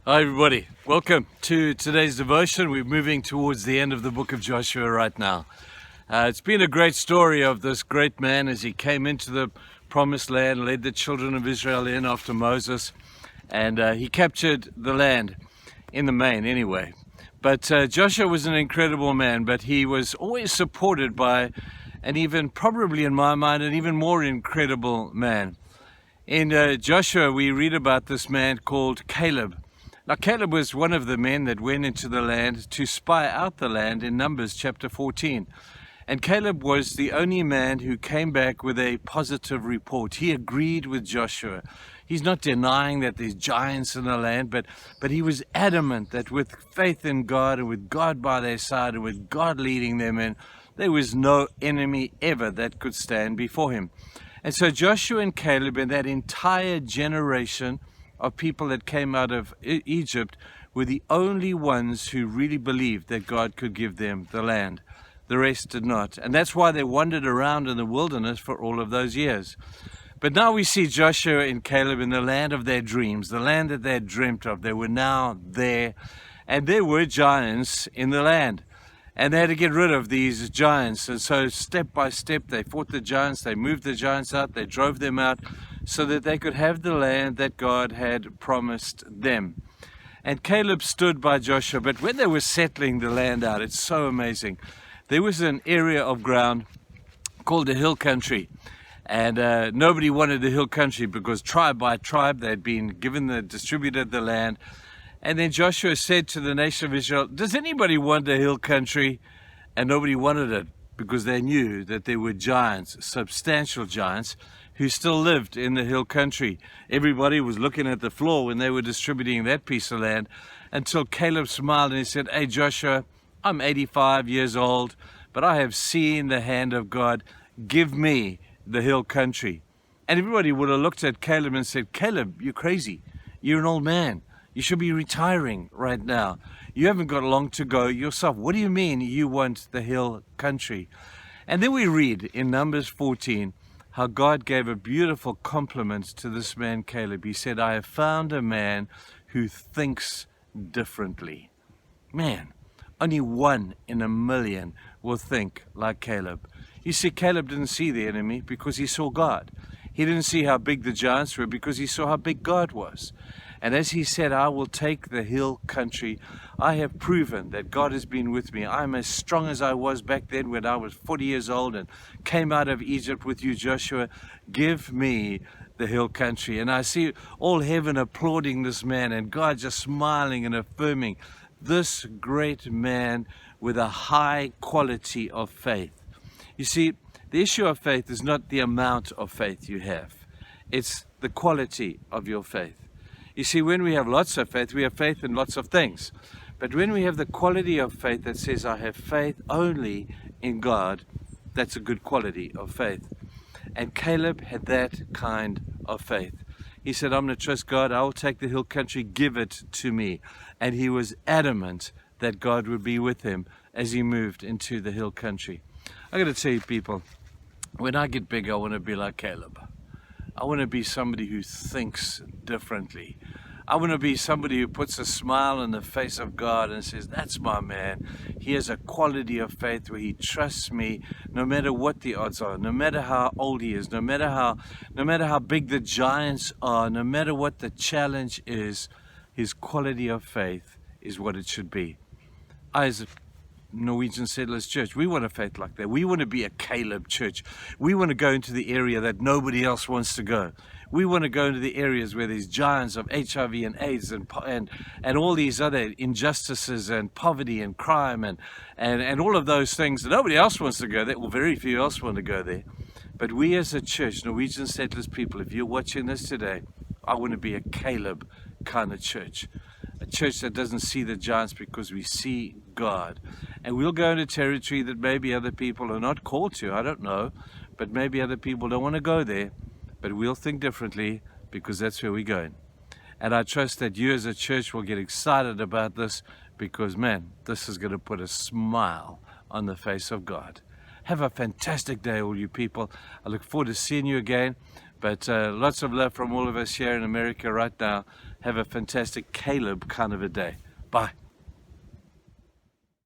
Hi everybody, welcome to today's devotion. We're moving towards the end of the book of Joshua right now. It's been a great story of this great man as he came into the promised land, led the children of Israel in after Moses, and he captured the land in the main anyway. But Joshua was an incredible man, but he was always supported by an even, probably in my mind, an even more incredible man. In Joshua, we read about this man called Caleb. Now, Caleb was one of the men that went into the land to spy out the land in Numbers chapter 14. And Caleb was the only man who came back with a positive report. He agreed with Joshua. He's not denying that there's giants in the land, but he was adamant that with faith in God and with God by their side and with God leading them in, there was no enemy ever that could stand before him. And so Joshua and Caleb and that entire generation of people that came out of Egypt were the only ones who really believed that God could give them the land. The rest did not. And that's why they wandered around in the wilderness for all of those years. But now we see Joshua and Caleb in the land of their dreams, the land that they had dreamt of. They were now there, and there were giants in the land. And they had to get rid of these giants. And so step by step, they fought the giants, they moved the giants out, they drove them out so that they could have the land that God had promised them. And Caleb stood by Joshua. But when they were settling the land out, it's so amazing. There was an area of ground called the hill country. And nobody wanted the hill country because tribe by tribe they had been distributed the land. And then Joshua said to the nation of Israel, does anybody want the hill country? And nobody wanted it because they knew that there were giants, substantial giants, who still lived in the hill country. Everybody was looking at the floor when they were distributing that piece of land until Caleb smiled and he said, hey Joshua, I'm 85 years old, but I have seen the hand of God. Give me the hill country. And everybody would have looked at Caleb and said, Caleb, you're crazy. You're an old man. You should be retiring right now. You haven't got long to go yourself. What do you mean you want the hill country? And then we read in Numbers 14 how God gave a beautiful compliment to this man Caleb. He said, I have found a man who thinks differently. Man, only 1 in a million will think like Caleb. You see, Caleb didn't see the enemy because he saw God. He didn't see how big the giants were because he saw how big God was. And as he said, I will take the hill country. I have proven that God has been with me. I'm as strong as I was back then when I was 40 years old and came out of Egypt with you, Joshua. Give me the hill country. And I see all heaven applauding this man and God just smiling and affirming this great man with a high quality of faith. You see, the issue of faith is not the amount of faith you have. It's the quality of your faith. You see, when we have lots of faith, we have faith in lots of things. But when we have the quality of faith that says, I have faith only in God, that's a good quality of faith. And Caleb had that kind of faith. He said, I'm going to trust God. I will take the hill country. Give it to me. And he was adamant that God would be with him as he moved into the hill country. I'm going to tell you, people, when I get big, I want to be like Caleb. I want to be somebody who thinks differently. I want to be somebody who puts a smile on the face of God and says, that's my man. He has a quality of faith where he trusts me no matter what the odds are, no matter how old he is, no matter how big the giants are, no matter what the challenge is, his quality of faith is what it should be. As a Norwegian Settlers Church, we want a faith like that. We want to be a Caleb church. We want to go into the area that nobody else wants to go. We want to go into the areas where there's giants of HIV and AIDS and all these other injustices and poverty and crime and all of those things that nobody else wants to go there, or very few else want to go there. But we as a church, Norwegian Settlers people, if you're watching this today, I want to be a Caleb kind of church. A church that doesn't see the giants because we see God. And we'll go into territory that maybe other people are not called to, I don't know, but maybe other people don't want to go there. But we'll think differently because that's where we're going. And I trust that you as a church will get excited about this because, man, this is going to put a smile on the face of God. Have a fantastic day, all you people. I look forward to seeing you again. But lots of love from all of us here in America right now. Have a fantastic Caleb kind of a day. Bye.